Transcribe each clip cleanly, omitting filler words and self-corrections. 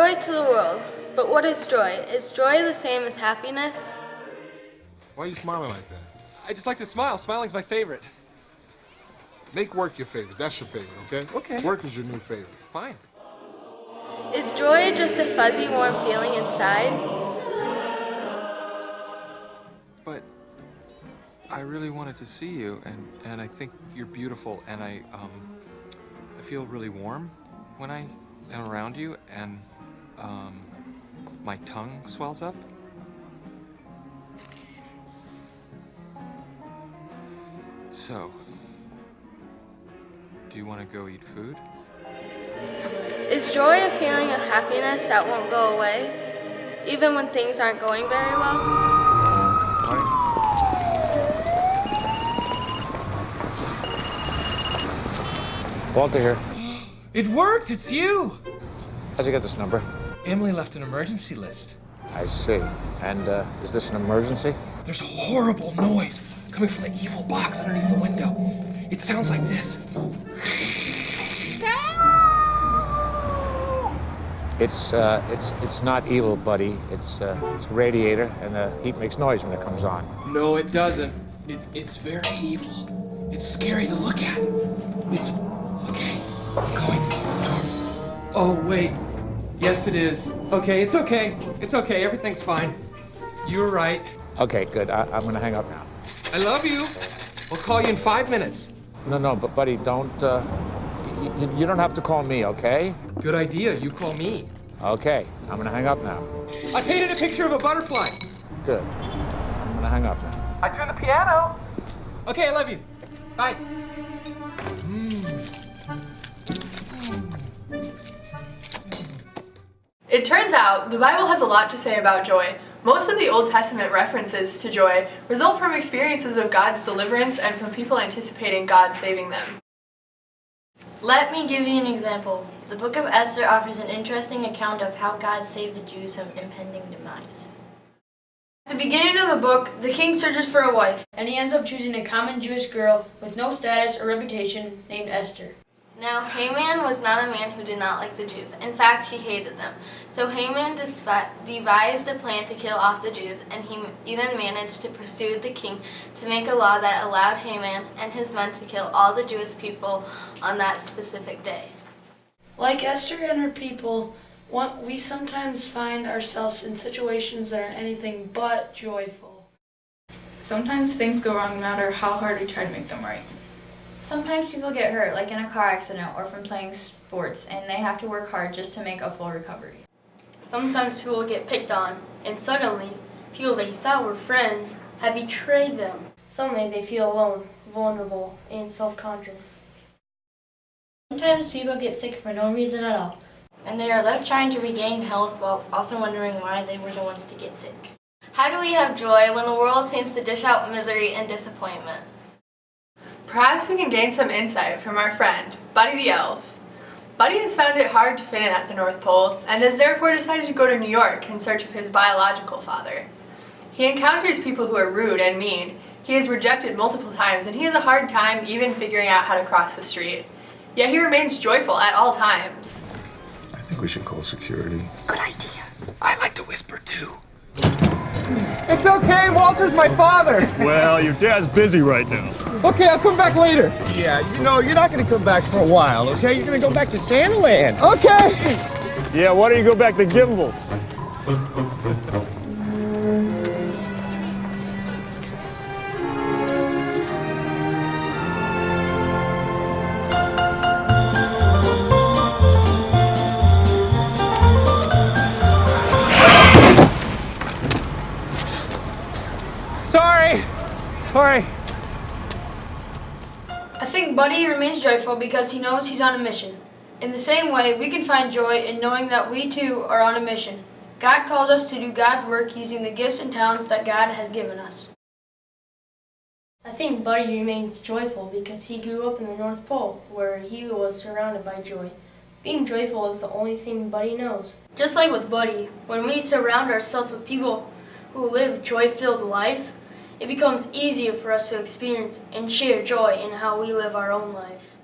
joy to the world. But what is joy? Is joy the same as happiness? Why are you smiling like that? I just like to smile. Smiling's my favorite. Make work your favorite. That's your favorite, okay? Okay. Work is your new favorite. Fine. Is joy just a fuzzy, warm feeling inside? But I really wanted to see you, and I think you're beautiful, and I feel really warm when I am around you, and my tongue swells up. So, do you want to go eat food? Is joy a feeling of happiness that won't go away, even when things aren't going very well? Walter here. It worked! It's you! How'd you get this number? Emily left an emergency list. I see. And is this an emergency? There's a horrible noise coming from the evil box underneath the window. It sounds like this. It's not evil, buddy. It's a radiator, and the heat makes noise when it comes on. No, it doesn't. It's very evil. It's scary to look at. It's... Okay, going toward... Oh, wait. Yes, it is. Okay, it's okay. It's okay. Everything's fine. You were right. Okay, good. I'm gonna hang up now. I love you. We'll call you in 5 minutes. No, but buddy, don't. You don't have to call me, okay? Good idea. You call me. Okay, I'm gonna hang up now. I painted a picture of a butterfly. Good. I'm gonna hang up now. I tuned the piano. Okay, I love you. Bye. It turns out the Bible has a lot to say about joy. Most of the Old Testament references to joy result from experiences of God's deliverance and from people anticipating God saving them. Let me give you an example. The book of Esther offers an interesting account of how God saved the Jews from impending demise. At the beginning of the book, the king searches for a wife, and he ends up choosing a common Jewish girl with no status or reputation named Esther. Now, Haman was not a man who did not like the Jews. In fact, he hated them. So Haman devised a plan to kill off the Jews, and he even managed to persuade the king to make a law that allowed Haman and his men to kill all the Jewish people on that specific day. Like Esther and her people, we sometimes find ourselves in situations that are anything but joyful. Sometimes things go wrong no matter how hard we try to make them right. Sometimes people get hurt, like in a car accident or from playing sports, and they have to work hard just to make a full recovery. Sometimes people get picked on, and suddenly, people they thought were friends have betrayed them. Suddenly they feel alone, vulnerable, and self-conscious. Sometimes people get sick for no reason at all, and they are left trying to regain health while also wondering why they were the ones to get sick. How do we have joy when the world seems to dish out misery and disappointment? Perhaps we can gain some insight from our friend, Buddy the Elf. Buddy has found it hard to fit in at the North Pole and has therefore decided to go to New York in search of his biological father. He encounters people who are rude and mean. He is rejected multiple times and he has a hard time even figuring out how to cross the street. Yet he remains joyful at all times. I think we should call security. Good idea. I like to whisper too. It's okay, Walter's my father. Well, your dad's busy right now. Okay, I'll come back later. Yeah, you know, you're not gonna come back for a while, okay? You're gonna go back to Santa Land. Okay. Yeah, why don't you go back to Gimbals? Sorry. I think Buddy remains joyful because he knows he's on a mission. In the same way, we can find joy in knowing that we too are on a mission. God calls us to do God's work using the gifts and talents that God has given us. I think Buddy remains joyful because he grew up in the North Pole, where he was surrounded by joy. Being joyful is the only thing Buddy knows. Just like with Buddy, when we surround ourselves with people who live joy-filled lives, it becomes easier for us to experience and share joy in how we live our own lives.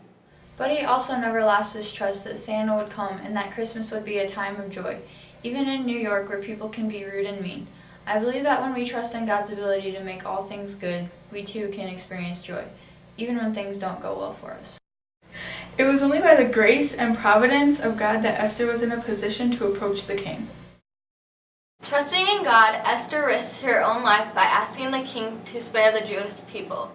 But he also never lost his trust that Santa would come and that Christmas would be a time of joy, even in New York where people can be rude and mean. I believe that when we trust in God's ability to make all things good, we too can experience joy, even when things don't go well for us. It was only by the grace and providence of God that Esther was in a position to approach the king. Trusting in God, Esther risked her own life by asking the king to spare the Jewish people.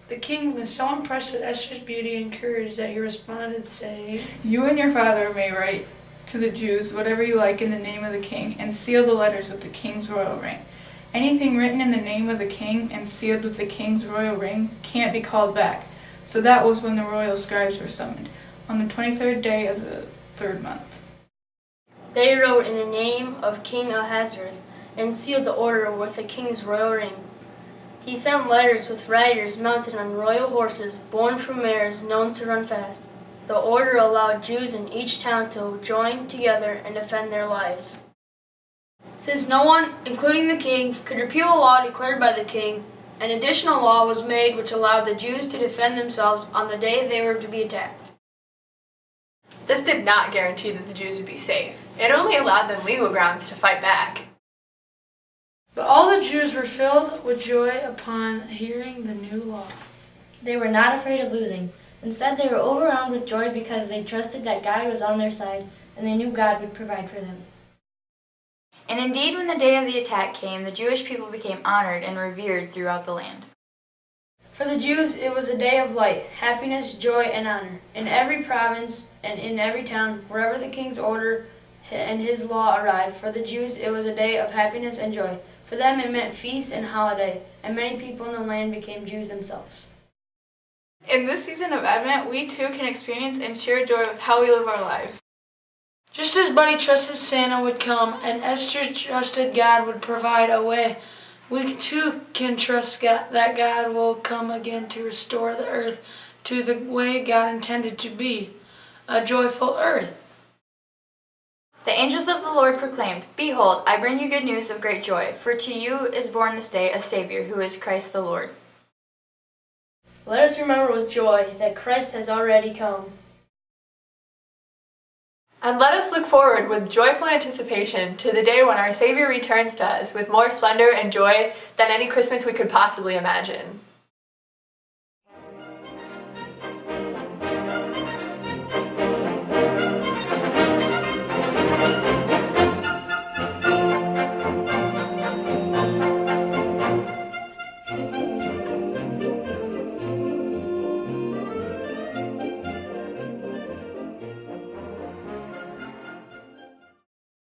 The king was so impressed with Esther's beauty and courage that he responded, saying, You and your father may write to the Jews whatever you like in the name of the king, and seal the letters with the king's royal ring. Anything written in the name of the king and sealed with the king's royal ring can't be called back. So that was when the royal scribes were summoned, on the 23rd day of the 3rd month. They wrote in the name of King Ahasuerus and sealed the order with the king's royal ring. He sent letters with riders mounted on royal horses, born from mares known to run fast. The order allowed Jews in each town to join together and defend their lives. Since no one, including the king, could repeal a law declared by the king, an additional law was made which allowed the Jews to defend themselves on the day they were to be attacked. This did not guarantee that the Jews would be safe. It only allowed them legal grounds to fight back. But all the Jews were filled with joy upon hearing the new law. They were not afraid of losing. Instead, they were overwhelmed with joy because they trusted that God was on their side and they knew God would provide for them. And indeed, when the day of the attack came, the Jewish people became honored and revered throughout the land. For the Jews, it was a day of light, happiness, joy, and honor. In every province and in every town, wherever the king's order and his law arrived, for the Jews it was a day of happiness and joy. For them it meant feast and holiday, and many people in the land became Jews themselves. In this season of Advent, we too can experience and share joy with how we live our lives. Just as Buddy trusted Santa would come and Esther trusted God would provide a way, we too can trust that God will come again to restore the earth to the way God intended to be, a joyful earth. The angels of the Lord proclaimed, Behold, I bring you good news of great joy, for to you is born this day a Savior, who is Christ the Lord. Let us remember with joy that Christ has already come. And let us look forward with joyful anticipation to the day when our Savior returns to us with more splendor and joy than any Christmas we could possibly imagine.